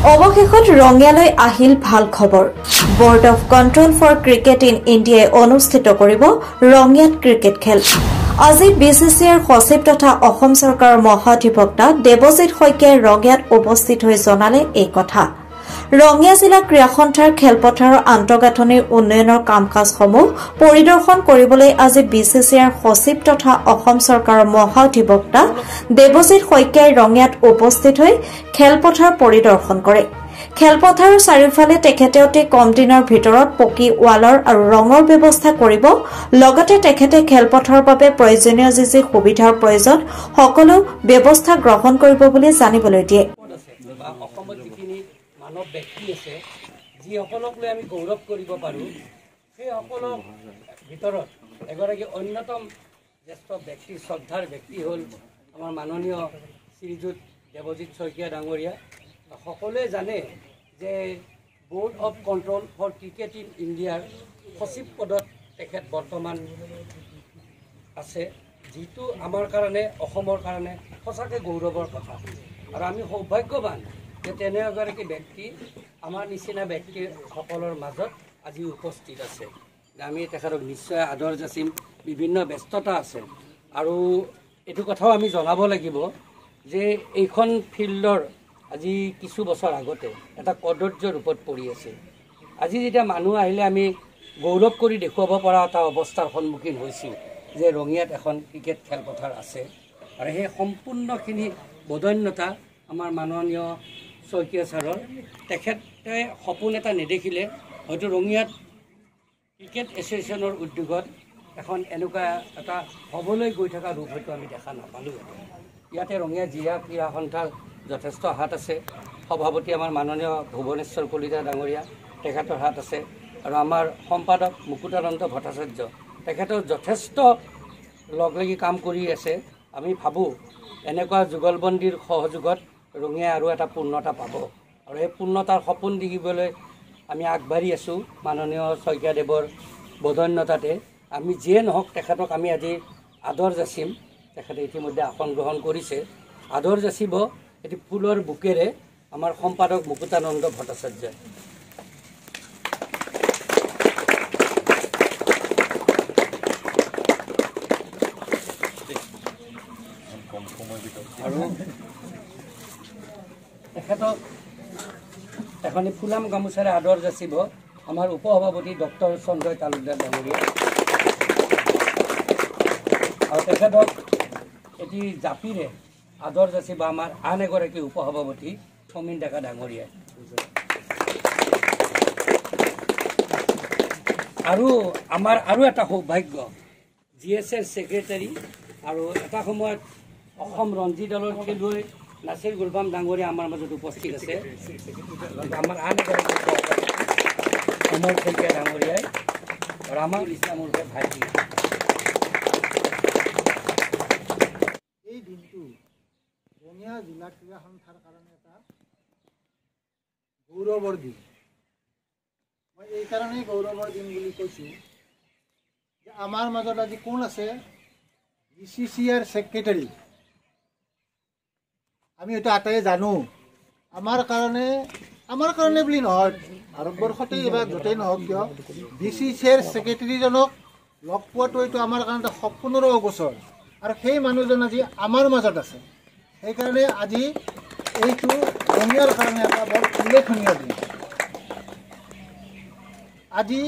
অৱশেষত ৰঙিয়ালৈ আহিল ভাল খবৰ। Board of control for cricket in ইণ্ডিয়াই অনুষ্ঠিত কৰিব ৰঙিয়াত ক্ৰিকেট খেল। আজি BCCIৰ সচিব তথা অসম চৰকাৰৰ মহাধিবক্তা দেৱজিৎ শইকীয়াই ৰঙিয়াত উপস্থিত হৈ জনালে এই কথা। ৰঙিয়া জিলা ক্ৰীড়া সন্থাৰ খেলপথাৰৰ আন্তঃগাঁথনিৰ উন্নয়নৰ কাম কাজসমূহ পৰিদৰ্শন কৰিবলৈ আজি BCCIৰ সচিব তথা অসম চৰকাৰৰ মহাধিবক্তা দেৱজিৎ শইকীয়াই ৰঙিয়াত উপস্থিত হৈ খেলপথাৰ পৰিদৰ্শন কৰে। খেলপথাৰৰ চাৰিওফালে তেখেতে অতি কম দিনৰ ভিতৰত পকী ৱালৰ আৰু ৰঙৰ ব্যৱস্থা কৰিব। লগতে তেখেতে খেলপথাৰৰ বাবে প্ৰয়োজনীয় যি সুবিধাৰ প্ৰয়োজন সকলো ব্যৱস্থা গ্ৰহণ কৰিব বুলি জানিবলৈ দিয়ে। মানৱ ব্যক্তি আছে যিসকলক লৈ আমি গৌৰৱ কৰিব পাৰোঁ, সেই সকলৰ ভিতৰত এগৰাকী অন্যতম জ্যেষ্ঠ ব্যক্তি শ্ৰদ্ধাৰ ব্যক্তি হ'ল আমাৰ মাননীয় শ্ৰীযুত দেৱজিৎ শইকীয়া ডাঙৰীয়া। সকলোৱে জানে যে board of control for cricket in ইণ্ডিয়াৰ সচিব পদত তেখেত বৰ্তমান আছে, যিটো আমাৰ কাৰণে অসমৰ কাৰণে সঁচাকৈ গৌৰৱৰ কথা। আৰু আমি সৌভাগ্যৱান যে তেনে এগৰাকী ব্যক্তি আমাৰ নিচিনা ব্যক্তিসকলৰ মাজত আজি উপস্থিত আছে। আমি তেখেতক নিশ্চয় আদৰ যাচিম। বিভিন্ন ব্যস্ততা আছে আৰু এইটো কথাও আমি জনাব লাগিব যে এইখন ফিল্ডৰ আজি কিছু বছৰ আগতে এটা কদৰ্য ৰূপত পৰি আছে। আজি যেতিয়া মানুহ আহিলে আমি গৌৰৱ কৰি দেখুৱাব পৰা এটা অৱস্থাৰ সন্মুখীন হৈছোঁ যে ৰঙিয়াত এখন ক্ৰিকেট খেলপথাৰ আছে। আৰু সেই সম্পূৰ্ণখিনি বদন্যতা আমাৰ মাননীয় শইকীয়া ছাৰৰ। তেখেতে সপোন এটা নেদেখিলে হয়তো ৰঙিয়াত ক্ৰিকেট এছ'চিয়েশ্যনৰ উদ্যোগত এখন এনেকুৱা এটা হ'বলৈ গৈ থকা ৰূপ হয়তো আমি দেখা নাপালোঁ। ইয়াতে ৰঙিয়া জিলা ক্ৰীড়া সন্থাৰ যথেষ্ট হাত আছে। সভাপতি আমাৰ মাননীয় ভুৱনেশ্বৰ কলিতা ডাঙৰীয়া, তেখেতৰ হাত আছে। আৰু আমাৰ সম্পাদক মুকুতানন্দ ভট্টাচাৰ্য, তেখেতৰ যথেষ্ট লগ লাগি কাম কৰি আছে। আমি ভাবোঁ এনেকুৱা যুগলবন্দীৰ সহযোগত ৰঙিয়াই আৰু এটা পূৰ্ণতা পাব। আৰু এই পূৰ্ণতাৰ সপোন দেখিবলৈ আমি আগবাঢ়ি আছোঁ মাননীয় শইকীয়াদেৱৰ বদন্যতাতে। আমি যিয়ে নহওক তেখেতক আমি আজি আদৰ যাচিম। তেখেতে ইতিমধ্যে আসন গ্ৰহণ কৰিছে। আদৰ যাচিব এটি ফুলৰ বুকেৰে আমাৰ সম্পাদক মুকুতানন্দ ভট্টাচাৰ্যই। আৰু তেখেতক এখনি ফুলাম গামোচাৰে আদৰ যাচিব আমাৰ উপসভাপতি ডক্টৰ সঞ্জয় তালুকদাৰ ডাঙৰীয়া। আৰু তেখেতক এটি জাপিৰে আদৰ যাচিব আমাৰ আন এগৰাকী উপসভাপতি সমীন ডেকা ডাঙৰীয়াই। আৰু আমাৰ আৰু এটা সৌভাগ্য, GSৰ ছেক্ৰেটাৰী আৰু এটা সময়ত অসম ৰঞ্জী দলৰ খেলুৱৈ নাছিৰ গুলফাম ডাঙৰীয়া আমাৰ মাজত উপস্থিত আছে। আমাৰ আন এগৰাকী অমৰ শইকীয়া ডাঙৰীয়াই আৰু আমাৰ ইছলামৰ ভাইটি। এই দিনটো ৰঙিয়া জিলা ক্ৰীড়া সন্থাৰ কাৰণে এটা গৌৰৱৰ দিন। মই এইকাৰণেই গৌৰৱৰ দিন বুলি কৈছোঁ যে আমাৰ মাজত আজি কোন আছে, BCCIৰ ছেক্ৰেটাৰী। আমি হয়তো আটাইয়ে জানো আমাৰ কাৰণে বুলি নহয়, ভাৰতবৰ্ষতেই এবাৰ য'তেই নহওক কিয় BCCIৰ ছেক্ৰেটাৰীজনক লগ পোৱাটো এইটো আমাৰ কাৰণে এটা সপোনৰো অগোচৰ। আৰু সেই মানুহজন আজি আমাৰ মাজত আছে। সেইকাৰণে আজি এইটো ৰঙিয়াৰ কাৰণে এটা বৰ উল্লেখনীয় দিন। আজি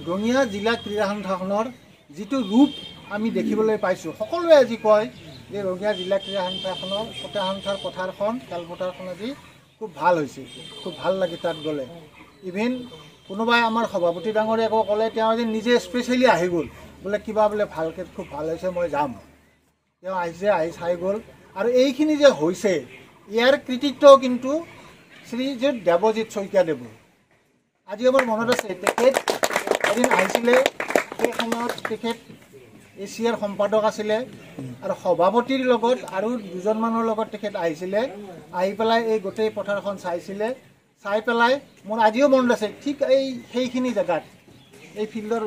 ৰঙিয়া জিলা ক্ৰীড়া সন্থাখনৰ যিটো ৰূপ আমি দেখিবলৈ পাইছোঁ, সকলোৱে আজি কয় যে ৰঙিয়া জিলা ক্ৰীড়া সন্থাৰ পথাৰখন খেলপথাৰখন আজি খুব ভাল হৈছে, খুব ভাল লাগে তাত গ'লে। ইভেন কোনোবাই আমাৰ সভাপতি ডাঙৰীয়াকো ক'লে তেওঁ আজি নিজে স্পেচিয়েলি আহি গ'ল, বোলে কিবা বোলে ভালকৈ খুব ভাল হৈছে, মই যাম। তেওঁ আহিছে, আহি চাই গ'ল। আৰু এইখিনি যে হৈছে ইয়াৰ কৃতিত্বও কিন্তু শ্ৰীযুত দেৱজিৎ শইকীয়াদেৱ। আজি আমাৰ মনত আছে তেখেত এদিন আহিছিলে, সেই সময়ত তেখেত এছিয়াৰ সম্পাদক আছিলে আৰু সভাপতিৰ লগত আৰু দুজনমানৰ লগত তেখেত আহিছিলে। আহি পেলাই এই গোটেই পথাৰখন চাইছিলে। চাই পেলাই মোৰ আজিও মনত আছে, ঠিক সেইখিনি জেগাত এই ফিল্ডৰ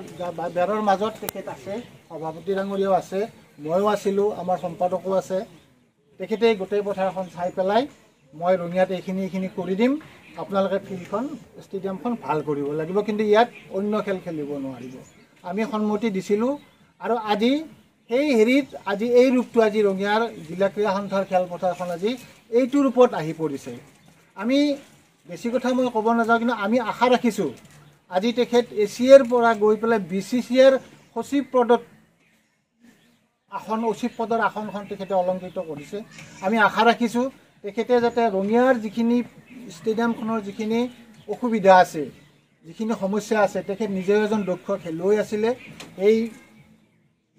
বেৰৰ মাজত তেখেত আছে, সভাপতি ডাঙৰীয়াও আছে, ময়ো আছিলোঁ, আমাৰ সম্পাদকো আছে। তেখেতে গোটেই পথাৰখন চাই পেলাই মই ৰঙিয়াত এইখিনি কৰি দিম, আপোনালোকে ফিল্ডখন ষ্টেডিয়ামখন ভাল কৰিব লাগিব, কিন্তু ইয়াত অন্য খেল খেলিব নোৱাৰিব। আমি সন্মতি দিছিলোঁ আৰু আজি সেই হেৰিত আজি এই ৰূপটো আজি ৰঙিয়াৰ জিলা ক্ৰীড়া সন্থাৰ খেলপথাৰখন আজি এইটো ৰূপত আহি পৰিছে। আমি বেছি কথা মই ক'ব নাযাওঁ, কিন্তু আমি আশা ৰাখিছোঁ আজি তেখেত এছিয়াৰ পৰা গৈ পেলাই BCCIৰ সচিব পদৰ আসনখন তেখেতে অলংকৃত কৰিছে। আমি আশা ৰাখিছোঁ তেখেতে যাতে ৰঙিয়াৰ যিখিনি ষ্টেডিয়ামখনৰ যিখিনি অসুবিধা আছে, যিখিনি সমস্যা আছে, তেখেত নিজেও এজন দক্ষ খেলুৱৈ আছিলে,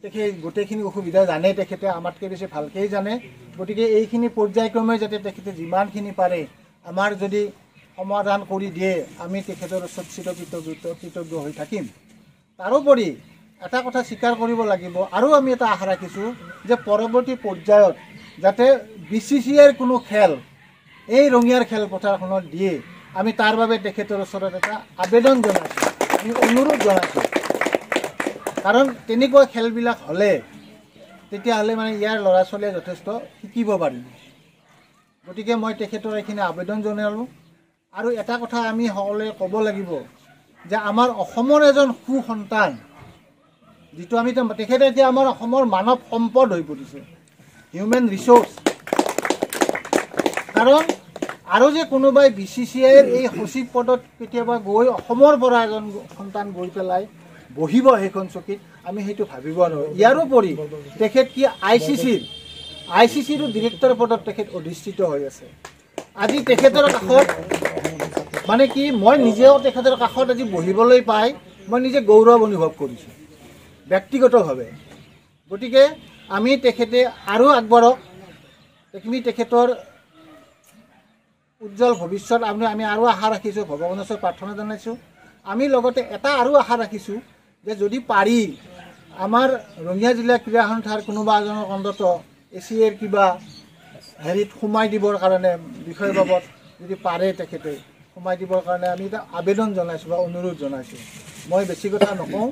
তেখেত গোটেইখিনি অসুবিধা জানে, তেখেতে আমাতকৈ বেছি ভালকৈয়ে জানে। গতিকে এইখিনি পৰ্যায়ক্ৰমে যাতে তেখেতে যিমানখিনি পাৰে আমাৰ যদি সমাধান কৰি দিয়ে, আমি তেখেতৰ ওচৰত কৃতজ্ঞ হৈ থাকিম। তাৰোপৰি এটা কথা স্বীকাৰ কৰিব লাগিব, আৰু আমি এটা আশা ৰাখিছোঁ যে পৰৱৰ্তী পৰ্যায়ত যাতে BCCIৰ কোনো খেল এই ৰঙিয়াৰ খেলপথাৰখনত দিয়ে, আমি তাৰ বাবে তেখেতৰ ওচৰত এটা আবেদন জনাইছোঁ, আমি অনুৰোধ জনাইছোঁ। কাৰণ তেনেকুৱা খেলবিলাক হ'লে তেতিয়াহ'লে মানে ইয়াৰ ল'ৰা ছোৱালীয়ে যথেষ্ট শিকিব পাৰিব। গতিকে মই তেখেতৰ এইখিনি আবেদন জনালোঁ। আৰু এটা কথা আমি সকলোৱে ক'ব লাগিব যে আমাৰ অসমৰ এজন সুসন্তান, যিটো আমি তেখেতে এতিয়া আমাৰ অসমৰ মানৱ সম্পদ হৈ পৰিছে, হিউমেন ৰিচোৰ্চ। কাৰণ আৰু যে কোনোবাই BCCIৰ এই সচিব পদত কেতিয়াবা গৈ অসমৰ পৰা এজন সন্তান গৈ পেলাই বহিব সেইখন চকীত, আমি সেইটো ভাবিব নোৱাৰোঁ। ইয়াৰোপৰি তেখেত কি ICCৰো ডিৰেক্টৰ পদত তেখেত অধিষ্ঠিত হৈ আছে। আজি তেখেতৰ কাষত মানে কি, মই নিজেও তেখেতৰ কাষত আজি বহিবলৈ পাই মই নিজে গৌৰৱ অনুভৱ কৰিছোঁ ব্যক্তিগতভাৱে। গতিকে আমি তেখেতে আৰু আগবাঢ়ক, তেখেতৰ উজ্জ্বল ভৱিষ্যত আমি আৰু আশা ৰাখিছোঁ, ভগৱানৰ ওচৰত প্ৰাৰ্থনা জনাইছোঁ। আমি লগতে এটা আৰু আশা ৰাখিছোঁ যে যদি পাৰি আমাৰ ৰঙিয়া জিলা ক্ৰীড়া সন্থাৰ কোনোবা এজনক অন্তত এছিয়াৰ কিবা হেৰিত সোমাই দিবৰ কাৰণে বিষয় বাবদ যদি পাৰে তেখেতে সোমাই দিবৰ কাৰণে আমি এটা আবেদন জনাইছোঁ বা অনুৰোধ জনাইছোঁ। মই বেছি কথা নকওঁ,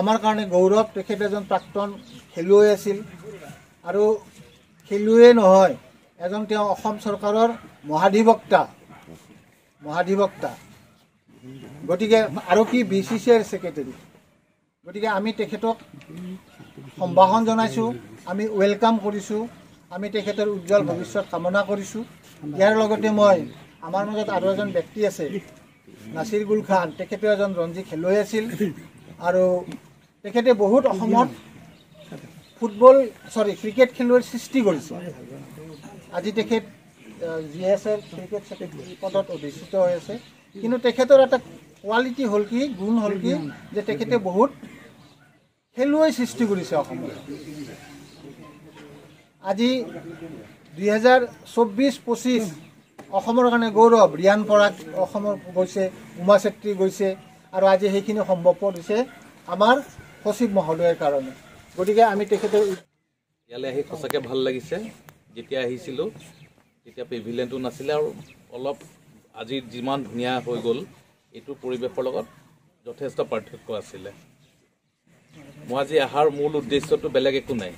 আমাৰ কাৰণে গৌৰৱ, তেখেত এজন প্ৰাক্তন খেলুৱৈ আছিল, আৰু খেলুৱৈয়ে নহয় এজন তেওঁ অসম চৰকাৰৰ মহাধিবক্তা। গতিকে আৰু কি BCCIৰ ছেক্ৰেটাৰী। গতিকে আমি তেখেতক সম্ভাষণ জনাইছোঁ, আমি ৱেলকাম কৰিছোঁ, আমি তেখেতৰ উজ্জ্বল ভৱিষ্যত কামনা কৰিছোঁ। ইয়াৰ লগতে মই আমাৰ মাজত আৰু এজন ব্যক্তি আছে, নাছিৰ গুল খান, তেখেতেও এজন ৰঞ্জী খেলুৱৈ আছিল, আৰু তেখেতে বহুত অসমত ক্ৰিকেট খেলুৱৈৰ সৃষ্টি কৰিছে। আজি তেখেত GSৰ ক্ৰিকেট ছেক্ৰেটাৰী পদত অধিষ্ঠিত হৈ আছে। কিন্তু তেখেতৰ এটা কোৱালিটি হ'ল কি, গুণ হ'ল কি, যে তেখেতে বহুত খেলুৱৈ সৃষ্টি কৰিছে অসমত। আজি 2024-25 অসমৰ কাৰণে গৌৰৱ। ৰিয়ান পৰাগ অসমৰ গৈছে, উমা চেত্ৰী গৈছে, আৰু আজি সেইখিনি সম্ভৱপৰ হৈছে আমাৰ সচিব মহোদয়ৰ কাৰণে। গতিকে আমি তেখেতৰ ইয়ালৈ আহি সঁচাকৈ ভাল লাগিছে। যেতিয়া আহিছিলোঁ তেতিয়া পেভিলিয়নটো নাছিলে, আৰু অলপ আজি যিমান ধুনীয়া হৈ গ'ল এইটো পৰিৱেশৰ লগত যথেষ্ট পাৰ্থক্য আছিলে। মই আজি অহাৰ মূল উদ্দেশ্যটো বেলেগ একো নাই,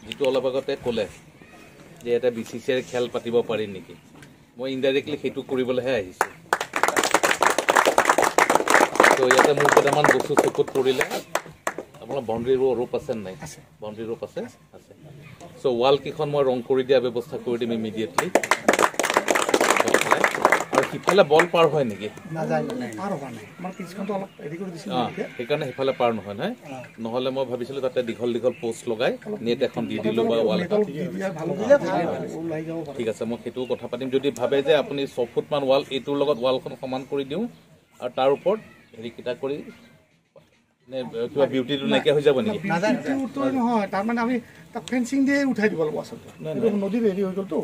যিটো অলপ আগতে ক'লে যে এটা BCCIৰ খেল পাতিব পাৰি নেকি, মই ইনডাইৰেক্টলি সেইটো কৰিবলৈহে আহিছোঁ। তো ইয়াতে মোৰ কেইটামান বস্তু চকুত পৰিলে। আপোনাৰ বাউণ্ডেৰী ৰোপ আছে নাই? বাউণ্ডেৰী ৰোপ আছে। চ' ৱালকেইখন মই ৰং কৰি দিয়া ব্যৱস্থা কৰি দিম ইমিডিয়েটলি। আৰু সিফালে বল পাৰ হয় নেকি? সেইকাৰণে সিফালে পাৰ নহয় নহয়, নহ'লে মই ভাবিছিলোঁ তাতে দীঘল পোষ্ট লগাই নেট এখন দি দিলোঁ বা ৱাল এখন। ঠিক আছে, মই সেইটোও কথা পাতিম। যদি ভাবে যে আপুনি 6 ফুটমান ৱাল এইটোৰ লগত ৱালখন সমান কৰি দিওঁ, আৰু তাৰ ওপৰত হেৰিকেইটা কৰি কিবা বিউটিটো নাইকিয়া হৈ যাব নেকি? নহয়, তাৰমানে আমি তাক ফেঞ্চিং দিয়ে উঠাই দিব লাগিব। আচলতে নদীত হেৰি হৈ গ'লতো,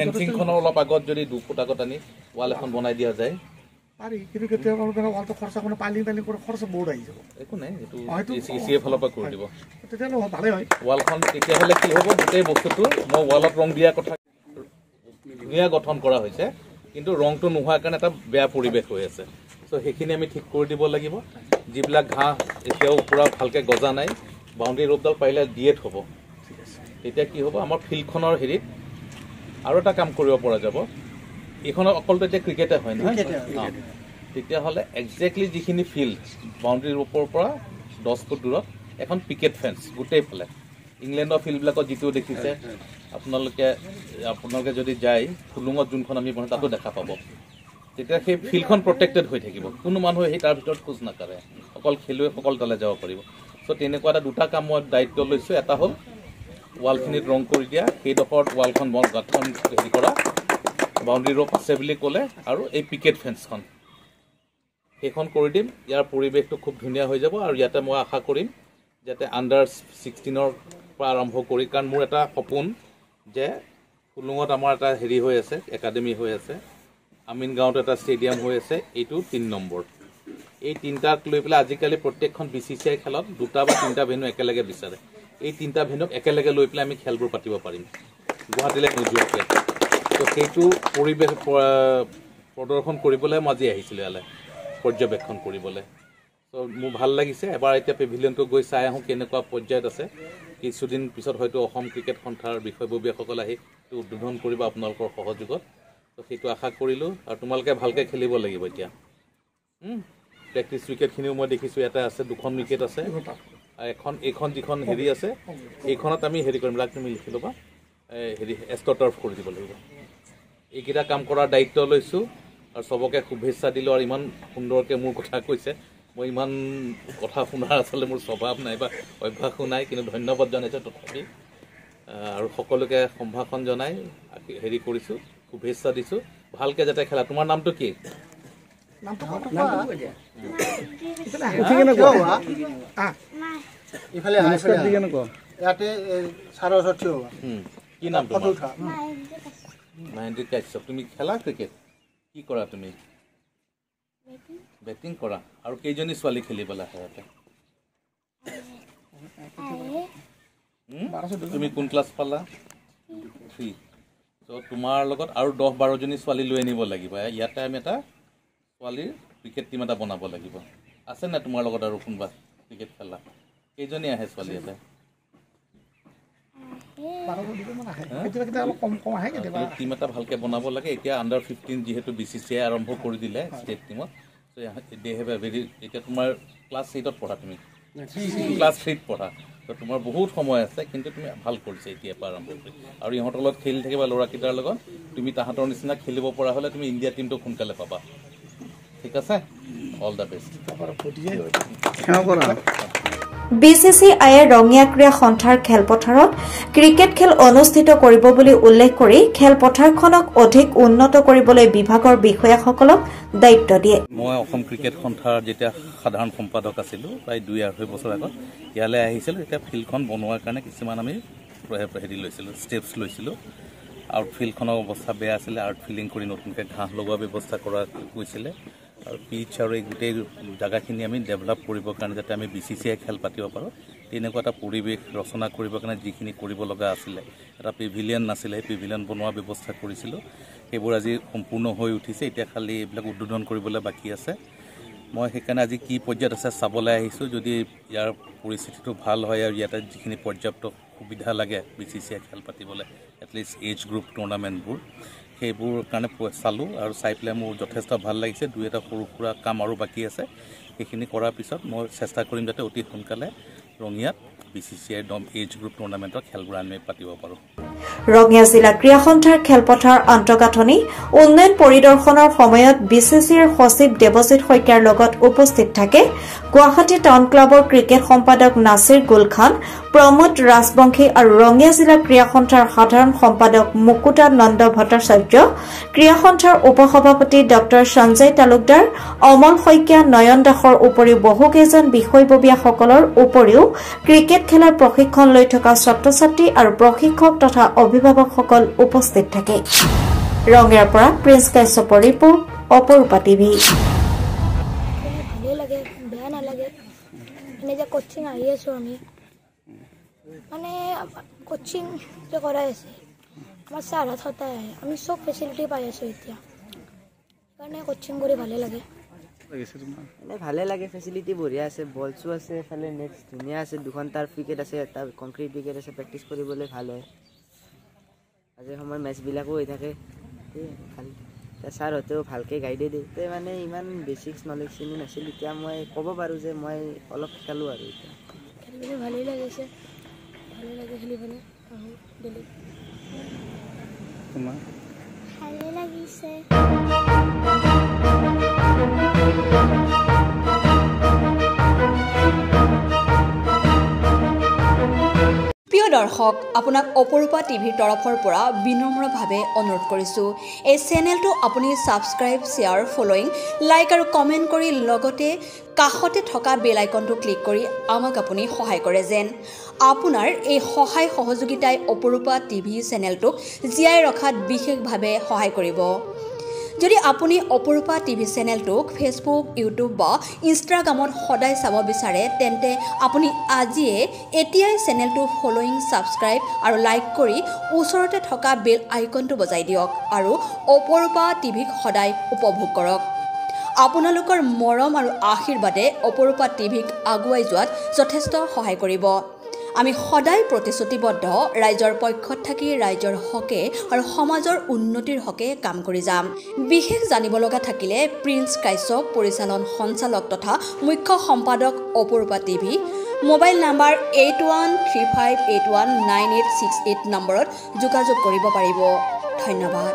ফেঞ্চিংখনৰ অলপ আগত যদি 2 ফুট আগত আনি ৱাল এখন বনাই দিয়া যায় পাৰি, কিন্তু কেতিয়াবা ৱালটো খৰচা কৰি পাইলিং কৰি খৰচা বহুত আহি যাব। একো নাই, সেইটো BCCIৰ ফালৰ পৰা কৰি দিব তেতিয়াহ'লে ভালেই হয়। ৱালখন তেতিয়াহ'লে কি হ'ব, গোটেই বস্তুটো মই ৱালত ৰং দিয়াৰ কথা ধুনীয়া গঠন কৰা হৈছে, কিন্তু ৰংটো নোহোৱাৰ কাৰণে এটা বেয়া পৰিৱেশ হৈ আছে। চ' সেইখিনি আমি ঠিক কৰি দিব লাগিব। যিবিলাক ঘাঁহ এতিয়াও পূৰা ভালকৈ গজা নাই, বাউণ্ডেৰী ৰোপডাল পাৰিলে দিয়ে থ'ব। তেতিয়া কি হ'ব, আমাৰ ফিল্ডখনৰ হেৰিত আৰু এটা কাম কৰিব পৰা যাব, এইখনত অকলটো এতিয়া ক্ৰিকেটে হয় নহয়, তেতিয়াহ'লে একজেক্টলি যিখিনি ফিল্ড বাউণ্ডেৰীৰ ওপৰৰ পৰা 10 ফুট দূৰত এখন পিকেট ফেন্স গোটেইফালে, ইংলেণ্ডৰ ফিল্ডবিলাকত যিটো দেখিছে আপোনালোকে যদি যায় ফুলুঙত যোনখন আমি বনাওঁ তাতো দেখা পাব, তেতিয়া সেই ফিল্ডখন প্ৰটেক্টেড হৈ থাকিব, কোনো মানুহে সেই তাৰ ভিতৰত খোজ নাকাঢ়ে, অকল খেলুৱৈসকল তালৈ যাব পাৰিব। চ' তেনেকুৱা দুটা কাম মই দায়িত্ব লৈছোঁ, এটা হ'ল ৱালখিনিত ৰং কৰি দিয়া, সেইডোখৰত ৱালখন গাঁতখন হেৰি কৰা, বাউণ্ডেৰী ৰ'প আছে বুলি ক'লে, আৰু এই পিকেট ফেন্সখন সেইখন কৰি দিম। ইয়াৰ পৰিৱেশটো খুব ধুনীয়া হৈ যাব, আৰু ইয়াতে মই আশা কৰিম যাতে আণ্ডাৰ 16ৰ পৰা আৰম্ভ কৰি, কাৰণ মোৰ এটা সপোন যে ফুলুঙত আমাৰ এটা হেৰি হৈ আছে, একাডেমি হৈ আছে, আমিন গাঁৱত এটা ষ্টেডিয়াম হৈ আছে, এইটো 3 নম্বৰ। এই তিনিটাক লৈ পেলাই আজিকালি প্ৰত্যেকখন BCCI খেলত 2টা বা 3টা ভেন্যু একেলগে বিচাৰে, এই 3টা ভেন্যুক একেলগে লৈ পেলাই আমি খেলবোৰ পাতিব পাৰিম গুৱাহাটীলৈ নোযোৱাকৈ। তো সেইটো পৰিৱেশ প্ৰদৰ্শন কৰিবলৈ মই আজি আহিছিলোঁ ইয়ালৈ পৰ্যবেক্ষণ কৰিবলৈ। তো মোৰ ভাল লাগিছে, এবাৰ এতিয়া পেভিলিয়নটো গৈ চাই আহোঁ কেনেকুৱা পৰ্যায়ত আছে। কিছুদিন পিছত হয়তো অসম ক্ৰিকেট সন্থাৰ বিষয়ববীয়াসকল আহি উদ্বোধন কৰিব আপোনালোকৰ সহযোগত। তো সেইটো আশা কৰিলোঁ, আৰু তোমালোকে ভালকৈ খেলিব লাগিব এতিয়া। প্ৰেক্টিছ উইকেটখিনিও মই দেখিছোঁ ইয়াতে আছে, 2খন উইকেট আছে, এইখন যিখন হেৰি আছে এইখনত আমি হেৰি কৰিম, তুমি লিখি ল'বা, হেৰি এষ্ট্ৰটাৰ্ফ কৰি দিব লাগিব। এইকেইটা কাম কৰাৰ দায়িত্ব লৈছোঁ, আৰু চবকে শুভেচ্ছা দিলোঁ। আৰু ইমান সুন্দৰকৈ মোৰ কথা কৈছে, মই ইমান কথা শুনাৰ আচলতে মোৰ স্বভাৱ নাই বা অভ্যাসো নাই, কিন্তু ধন্যবাদ জনাইছোঁ তথাপি, আৰু সকলোকে সম্ভাষণ জনাই হেৰি কৰিছোঁ, শুভেচ্ছা দিছোঁ, ভালকৈ যাতে খেলা। তোমাৰ নামটো কি? কি নাম তোমাৰ? মাহেন্দ্ৰ কাশ্যপ। তুমি খেলা ক্ৰিকেট? কি কৰা তুমি? বেটিং কৰা। আৰু কেইজনী ছোৱালী খেলিবলৈ আহে ইয়াতে? তুমি কোন ক্লাছ পালা? 3। ত' তোমাৰ লগত আৰু 10-12জনী ছোৱালী লৈ আনিব লাগিব। ইয়াতে আমি এটা ছোৱালীৰ ক্ৰিকেট টিম এটা বনাব লাগিব। আছে নাই তোমাৰ লগত আৰু কোনোবা ক্ৰিকেট খেলা? কেইজনী আহে ছোৱালী ইয়াতে? টিম এটা ভালকৈ বনাব লাগে। এতিয়া আণ্ডাৰ 15 যিহেতু BCCI আৰম্ভ কৰি দিলে ষ্টেট টিমত, দে হেভ এ ভেৰি, এতিয়া তোমাৰ ক্লাছ 8ত পঢ়া, তুমি ক্লাছ 3ত পঢ়া, তো তোমাৰ বহুত সময় আছে, কিন্তু তুমি ভাল কৰিছা এতিয়াৰ পৰা আৰম্ভ কৰি। আৰু ইহঁতৰ লগত খেলি থাকিবা, ল'ৰাকেইটাৰ লগত তুমি তাহাঁতৰ নিচিনা খেলিব পৰা হ'লে তুমি ইণ্ডিয়া টিমটো সোনকালে পাবা। ঠিক আছে, অল দ্য বেষ্ট। BCCIয়ে ৰঙিয়া ক্ৰীড়া সন্থাৰ খেলপথাৰত ক্ৰিকেট খেল অনুষ্ঠিত কৰিব বুলি উল্লেখ কৰি খেলপথাৰখনক অধিক উন্নত কৰিবলৈ বিভাগৰ বিষয়াসকলক দায়িত্ব দিয়ে। মই অসম ক্ৰিকেট সন্থাৰ যেতিয়া সাধাৰণ সম্পাদক আছিলোঁ, প্ৰায় 2-2.5 বছৰ আগত ইয়ালৈ আহিছিলোঁ। এতিয়া ফিল্ডখন বনোৱাৰ কাৰণে কিছুমান আমি হেৰি লৈছিলোঁ, ষ্টেপছ লৈছিলোঁ। আউটফিল্ডখনৰ অৱস্থা বেয়া আছিলে, আউট ফিল্ডিং কৰি নতুনকৈ ঘাঁহ লগোৱাৰ ব্যৱস্থা কৰা গৈছিলে। আৰু পিচ আৰু এই গোটেই জেগাখিনি আমি ডেভেলপ কৰিবৰ কাৰণে, যাতে আমি BCCI খেল পাতিব পাৰোঁ, তেনেকুৱা এটা পৰিৱেশ ৰচনা কৰিবৰ কাৰণে যিখিনি কৰিব লগা আছিলে, এটা পেভিলিয়ন নাছিলে, সেই পেভিলিয়ন বনোৱাৰ ব্যৱস্থা কৰিছিলোঁ। সেইবোৰ আজি সম্পূৰ্ণ হৈ উঠিছে, এতিয়া খালি এইবিলাক উদ্বোধন কৰিবলৈ বাকী আছে। মই সেইকাৰণে আজি কি পৰ্যায়ত আছে চাবলৈ আহিছোঁ। যদি ইয়াৰ পৰিস্থিতিটো ভাল হয় আৰু ইয়াতে যিখিনি পৰ্যাপ্ত সুবিধা লাগে BCCI খেল পাতিবলৈ, এটলিষ্ট এজ গ্ৰুপ টুৰ্ণামেণ্টবোৰ, সেইবোৰ কাৰণে চালোঁ, আৰু চাই পেলাই মোৰ যথেষ্ট ভাল লাগিছে। 2-এটা সৰু সুৰা কাম আৰু বাকী আছে, সেইখিনি কৰাৰ পিছত মই চেষ্টা কৰিম যাতে অতি সোনকালে ৰঙিয়াত BCCI এজ গ্ৰুপ টুৰ্ণামেণ্টৰ খেলবোৰ আমি পাতিব পাৰোঁ। ৰঙিয়া জিলা ক্ৰীড়া সন্থাৰ খেলপথাৰ আন্তঃগাঁথনি উন্নয়ন পৰিদৰ্শনৰ সময়ত BCCIৰ সচিব দেৱজিৎ শইকীয়াৰ লগত উপস্থিত থাকে গুৱাহাটী টাউন ক্লাবৰ ক্ৰিকেট সম্পাদক নাছিৰ গুল খান, প্ৰমোদ ৰাজবংশী আৰু ৰঙিয়া জিলা ক্ৰীড়া সন্থাৰ সাধাৰণ সম্পাদক মুকুতানন্দ ভট্টাচাৰ্য, ক্ৰীড়া সন্থাৰ উপসভাপতি ডঃ সঞ্জয় তালুকদাৰ, অমল শইকীয়া, নয়ন দাসৰ উপৰিও বহুকেইজন বিষয়ববীয়াসকলৰ উপৰিও ক্ৰিকেট খেলাৰ প্ৰশিক্ষণ লৈ থকা ছাত্ৰ-ছাত্ৰী আৰু প্ৰশিক্ষক তথা অভিভাৱকসকল উপস্থিত থাকে। ৰঙিয়াৰ পৰা প্ৰিন্স কাশ্যপৰ ৰিপৰ্ট, অপৰূপা টিভি। ভালেই লাগে, বেয়া নালাগে। এনে যে কোচিং আহি আছোঁ আমি, মানে কোচিং যে কৰাই আছে আমাৰ ছাৰহঁত সদায় আহে, আমি চব ফেচিলিটি পাই আছোঁ এতিয়া, সেইকাৰণে কোচিং কৰি ভালে লাগে। ভালে লাগে, ফেচিলিটি বঢ়িয়া আছে, বলছো আছে, এফালে নেট ধুনীয়া আছে, 2খন তাৰ উইকেট আছে, এটা কংক্ৰিট উইকেট আছে, প্ৰেক্টিচ কৰিবলৈ ভাল হয়। মাজে সময় মেচবিলাকো হৈ থাকে ভাল ছাৰহঁতেও ভালকৈ গাইডে দিয়ে তে মানে ইমান বেচিক্স নলেজখিনি নাছিল এতিয়া মই ক'ব পাৰোঁ যে মই অলপ খেলোঁ আৰু এতিয়া খেলি পিনে ভালেই লাগিছে ভালেই লাগে খেলি পিনে আহোঁ ডেইলি তোমাৰ ভালেই লাগিছে প্ৰিয় দৰ্শক আপোনাক অপৰূপা টিভিৰ তৰফৰ পৰা বিনম্ৰভাৱে অনুৰোধ কৰিছোঁ এই চেনেলটো আপুনি ছাবস্ক্ৰাইব শ্বেয়াৰ ফলোইং লাইক আৰু কমেণ্ট কৰি লগতে কাষতে থকা বেল আইকনটো ক্লিক কৰি আমাক আপুনি সহায় কৰে যেন আপোনাৰ এই সহায় সহযোগিতাই অপৰূপা টিভি চেনেলটোক জীয়াই ৰখাত বিশেষভাৱে সহায় কৰিব যদি আপুনি অপৰূপা টিভি চেনেলটোক ফেচবুক ইউটিউব বা ইনষ্টাগ্ৰামত সদায় চাব বিচাৰে তেন্তে আপুনি আজিয়ে এতিয়াই চেনেলটো ফলোইং ছাবস্ক্ৰাইব আৰু লাইক কৰি ওচৰতে থকা বেল আইকনটো বজাই দিয়ক আৰু অপৰূপা টিভিক সদায় উপভোগ কৰক আপোনালোকৰ মৰম আৰু আশীৰ্বাদে অপৰূপা টিভিক আগুৱাই যোৱাত যথেষ্ট সহায় কৰিব আমি সদায় প্ৰতিশ্ৰুতিবদ্ধ ৰাইজৰ পক্ষত থাকি ৰাইজৰ হকে আৰু সমাজৰ উন্নতিৰ হকে কাম কৰি যাম বিশেষ জানিব লগা থাকিলে প্ৰিন্স কাশ্যপ পৰিচালন সঞ্চালক তথা মুখ্য সম্পাদক অপৰূপা টিভি মোবাইল নাম্বাৰ 8135819868 নম্বৰত যোগাযোগ কৰিব পাৰিব ধন্যবাদ